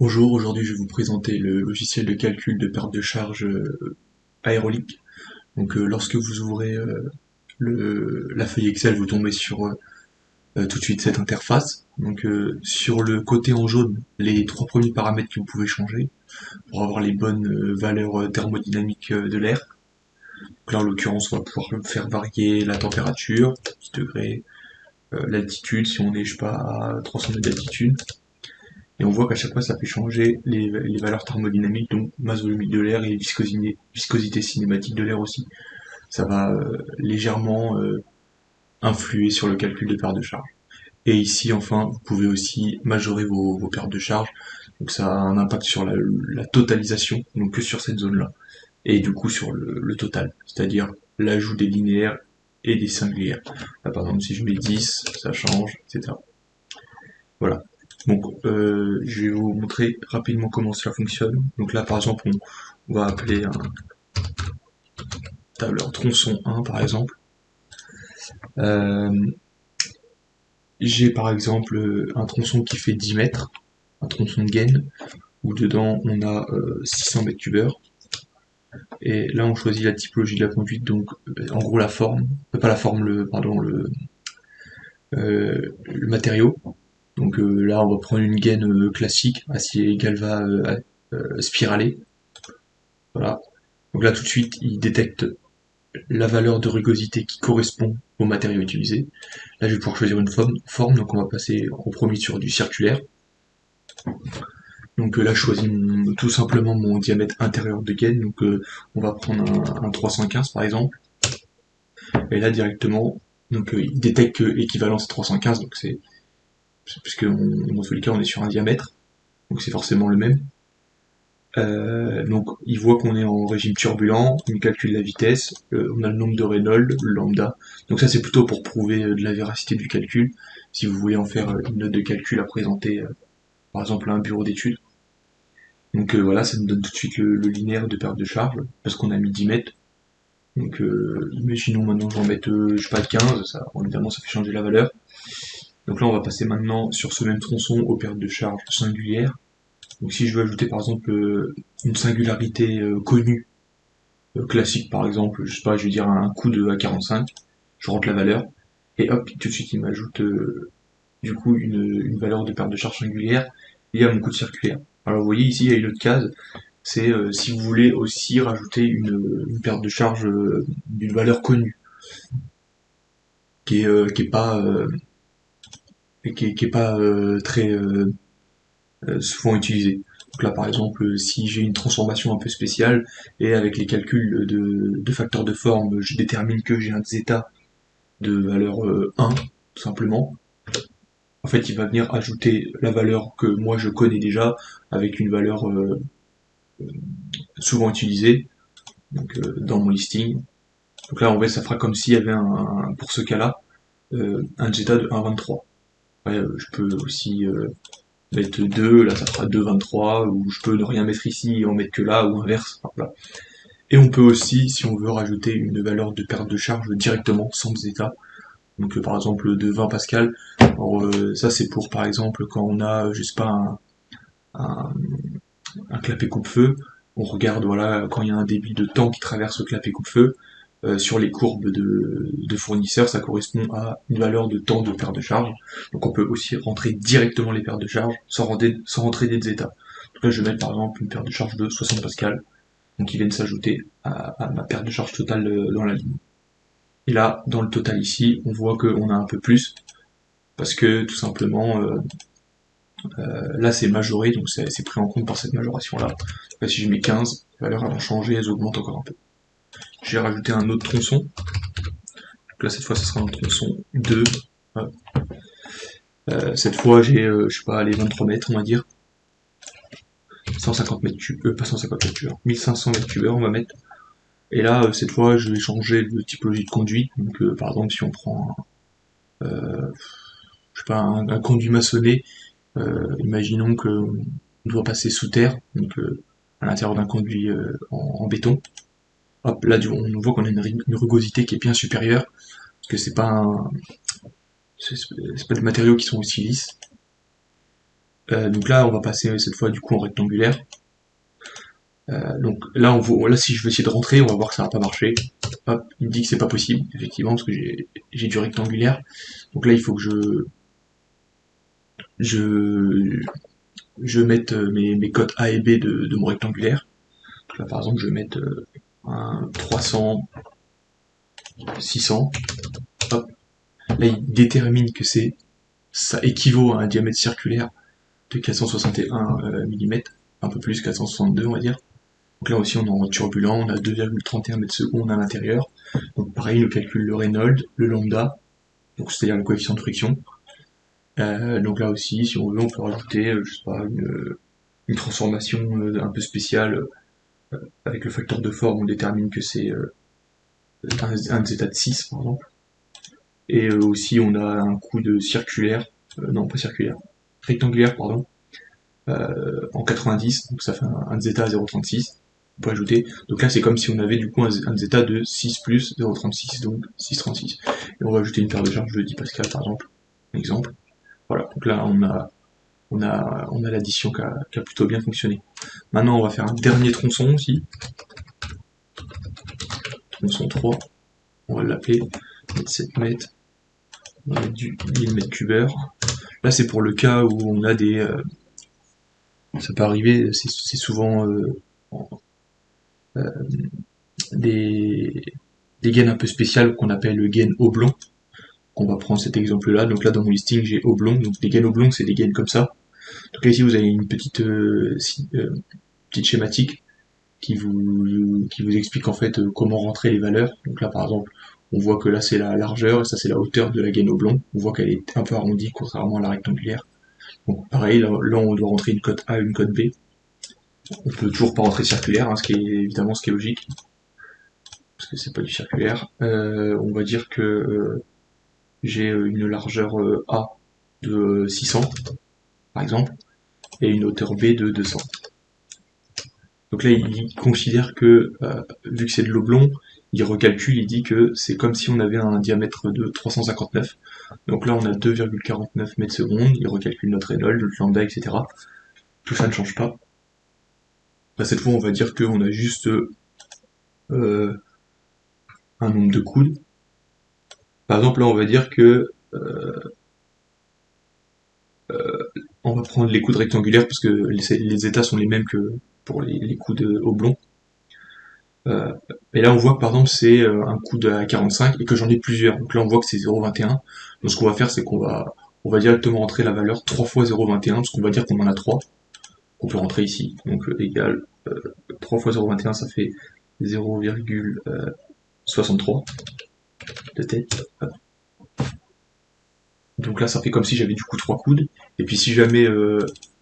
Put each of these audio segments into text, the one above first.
Bonjour, aujourd'hui je vais vous présenter le logiciel de calcul de perte de charge aérolique. Lorsque vous ouvrez la feuille Excel, vous tombez sur tout de suite cette interface. Sur le côté en jaune, les trois premiers paramètres que vous pouvez changer pour avoir les bonnes valeurs thermodynamiques de l'air. Donc là en l'occurrence on va pouvoir faire varier la température, 10 degrés, l'altitude si on est je sais pas à 300 mètres d'altitude. Et on voit qu'à chaque fois, ça fait changer les valeurs thermodynamiques, donc masse volumique de l'air et viscosité cinématique de l'air aussi. Ça va légèrement influer sur le calcul de perte de charge. Et ici, enfin, vous pouvez aussi majorer vos pertes de charge. Donc ça a un impact sur la totalisation, donc que sur cette zone-là. Et du coup sur le total, c'est-à-dire l'ajout des linéaires et des singulières. Là, par exemple, si je mets 10, ça change, etc. Voilà. Je vais vous montrer rapidement comment cela fonctionne. Donc là, par exemple, on va appeler un tableur tronçon 1, par exemple. Euh, j'ai par exemple un tronçon qui fait 10 mètres, un tronçon de gaine, où dedans on a 600 mètres cubeurs. Et là, on choisit la typologie de la conduite, donc en gros la forme, pas la forme, le matériau. Là, on va prendre une gaine classique, acier galva spiralé. Voilà. Donc là, tout de suite, il détecte la valeur de rugosité qui correspond au matériau utilisé. Là, je vais pouvoir choisir une forme, donc on va passer en premier sur du circulaire. Là, je choisis tout simplement mon diamètre intérieur de gaine, on va prendre un 315 par exemple, et là directement, il détecte que équivalence 315, puisque dans tous les cas on est sur un diamètre, donc c'est forcément le même. Il voit qu'on est en régime turbulent, il calcule la vitesse, on a le nombre de Reynolds, le lambda. Donc ça c'est plutôt pour prouver de la véracité du calcul, si vous voulez en faire une note de calcul à présenter, par exemple à un bureau d'études. Voilà, ça nous donne tout de suite le linéaire de perte de charge, parce qu'on a mis 10 mètres. Imaginons maintenant que j'en mette, je sais pas, 15, ça, évidemment ça fait changer la valeur. Donc là on va passer maintenant sur ce même tronçon aux pertes de charge singulières. Donc si je veux ajouter par exemple une singularité connue, classique par exemple, je sais pas, je vais dire un coup de A45, je rentre la valeur, et hop, tout de suite il m'ajoute du coup une valeur de perte de charge singulière liée à mon coup de circulaire. Alors vous voyez ici il y a une autre case, c'est si vous voulez aussi rajouter une perte de charge d'une valeur connue, qui est pas qui est pas très souvent utilisée. Donc là, par exemple, si j'ai une transformation un peu spéciale et avec les calculs de facteurs de forme, je détermine que j'ai un zeta de valeur 1, tout simplement. En fait, il va venir ajouter la valeur que moi je connais déjà avec une valeur souvent utilisée dans mon listing. Donc là, en vrai, ça fera comme s'il y avait pour ce cas-là, un zeta de 1,23. Ouais, je peux aussi mettre 2, là ça fera 2,23, ou je peux ne rien mettre ici et en mettre que là, ou inverse. Voilà. Et on peut aussi, si on veut, rajouter une valeur de perte de charge directement, sans zeta. Par exemple de 20 pascal. Alors, ça c'est pour par exemple quand on a, je sais pas, un, un clapet coupe-feu. On regarde voilà quand il y a un débit de temps qui traverse le clapet coupe-feu. Sur les courbes de fournisseurs, ça correspond à une valeur de temps de perte de charge. Donc on peut aussi rentrer directement les pertes de charge sans rentrer des zeta. Donc là je vais mettre par exemple une perte de charge de 60 pascal, donc ils viennent s'ajouter à ma perte de charge totale dans la ligne. Et là, dans le total ici, on voit qu'on a un peu plus, parce que tout simplement, là c'est majoré, donc c'est pris en compte par cette majoration-là. Là, si je mets 15, les valeurs vont changer, elles augmentent encore un peu. Je vais rajouter un autre tronçon. Donc là, cette fois, ce sera un tronçon 2. Cette fois, j'ai, je sais pas, les 23 mètres, on va dire. 150 mètres cubes, pas 150 mètres cubes, 1500 mètres cubes, on va mettre. Et là, cette fois, je vais changer de typologie de conduite. Par exemple, si on prend, je sais pas, un conduit maçonné, imaginons qu'on doit passer sous terre, à l'intérieur d'un conduit en béton. Hop, là, on voit qu'on a une rugosité qui est bien supérieure, parce que c'est pas des matériaux qui sont aussi lisses. Donc là, on va passer cette fois du coup en rectangulaire. Donc là, là, si je veux essayer de rentrer, on va voir que ça va pas marcher. Hop, il me dit que c'est pas possible, effectivement, parce que j'ai du rectangulaire. Donc là, il faut que je, je mette mes cotes A et B de mon rectangulaire. Donc là, par exemple, je vais mettre un 300, 600. Hop. Là, il détermine que ça équivaut à un diamètre circulaire de 461 mm, un peu plus, 462 on va dire. Donc là aussi on est en turbulent, on a 2,31 mètres secondes à l'intérieur. Donc pareil, il nous calcule le Reynolds, le lambda, donc c'est-à-dire le coefficient de friction. Donc là aussi, si on veut, on peut rajouter, je sais pas, une transformation un peu spéciale avec le facteur de forme, on détermine que c'est un zeta de 6 par exemple. Et aussi on a un coup de circulaire, non pas circulaire, rectangulaire pardon, en 90, donc ça fait un zeta à 0,36. On peut ajouter. Donc là c'est comme si on avait du coup un zeta de 6 plus 0,36, donc 6,36. Et on va ajouter une paire de charges de 10 Pascal par exemple. Exemple. Voilà, donc là on a l'addition qui a plutôt bien fonctionné. Maintenant on va faire un dernier tronçon aussi. Tronçon 3. On va l'appeler 7 mètres. On va mettre du 1000 mètres cubeurs. Là c'est pour le cas où on a des. Ça peut arriver, c'est souvent des, des gaines un peu spéciales qu'on appelle gaines oblongs. On va prendre cet exemple là. Donc là dans mon listing j'ai oblong. Donc les gaines oblongs c'est des gaines comme ça. Donc là ici vous avez une petite schématique qui vous explique en fait comment rentrer les valeurs. Donc là par exemple on voit que là c'est la largeur et ça c'est la hauteur de la gaine oblong. On voit qu'elle est un peu arrondie contrairement à la rectangulaire. Donc pareil là on doit rentrer une cote A, une cote B. On peut toujours pas rentrer circulaire, hein, ce qui est évidemment ce qui est logique, parce que c'est pas du circulaire. On va dire que j'ai une largeur A de 600, par exemple, et une hauteur B de 200. Donc là, il considère que, vu que c'est de l'oblong, il recalcule, il dit que c'est comme si on avait un diamètre de 359. Donc là, on a 2,49 mètres secondes, il recalcule notre Reynolds, notre lambda, etc. Tout ça ne change pas. Là, cette fois, on va dire qu'on a juste un nombre de coudes. Par exemple, là, on va dire que on va prendre les coudes rectangulaires parce que les états sont les mêmes que pour les coudes oblongs. Et là, on voit que par exemple, c'est un coude à 45 et que j'en ai plusieurs. Donc là, on voit que c'est 0,21. Donc ce qu'on va faire, c'est on va directement rentrer la valeur 3 fois 0,21 parce qu'on va dire qu'on en a 3. On peut rentrer ici. Donc égal 3 fois 0,21, ça fait 0,63 de tête. Donc là, ça fait comme si j'avais du coup 3 coudes. Et puis si jamais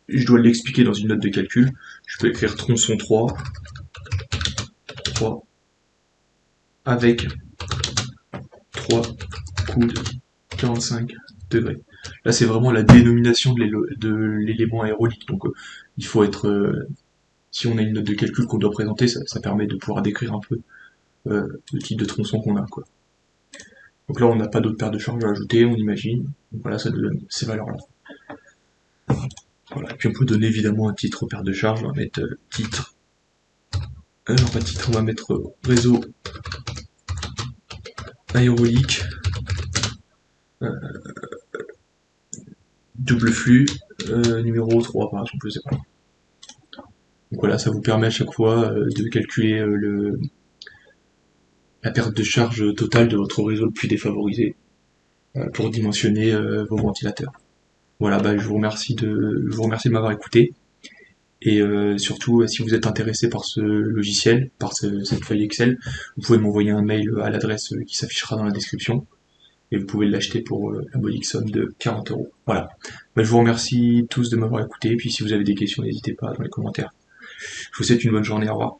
je dois l'expliquer dans une note de calcul, je peux écrire tronçon 3 avec 3 coudes 45 degrés. Là, c'est vraiment la dénomination de l'élément aérolique. Donc il faut être... si on a une note de calcul qu'on doit présenter, ça permet de pouvoir décrire un peu le type de tronçon qu'on a, quoi. Donc là, on n'a pas d'autres paires de charges à ajouter, on imagine. Donc voilà, ça nous donne ces valeurs-là. Voilà. Et puis on peut donner évidemment un titre aux paires de charges. On va mettre titre. Non, pas titre, on va mettre réseau aérolique. Double flux. Numéro 3 par exemple, je sais pas. Donc voilà, ça vous permet à chaque fois de calculer la perte de charge totale de votre réseau le plus défavorisé pour dimensionner vos ventilateurs. Voilà, bah, je vous remercie de m'avoir écouté. Et surtout, si vous êtes intéressé par ce logiciel, par cette feuille Excel, vous pouvez m'envoyer un mail à l'adresse qui s'affichera dans la description. Et vous pouvez l'acheter pour la modique somme de 40 €. Voilà. Bah, je vous remercie tous de m'avoir écouté. Et puis si vous avez des questions, n'hésitez pas dans les commentaires. Je vous souhaite une bonne journée. Au revoir.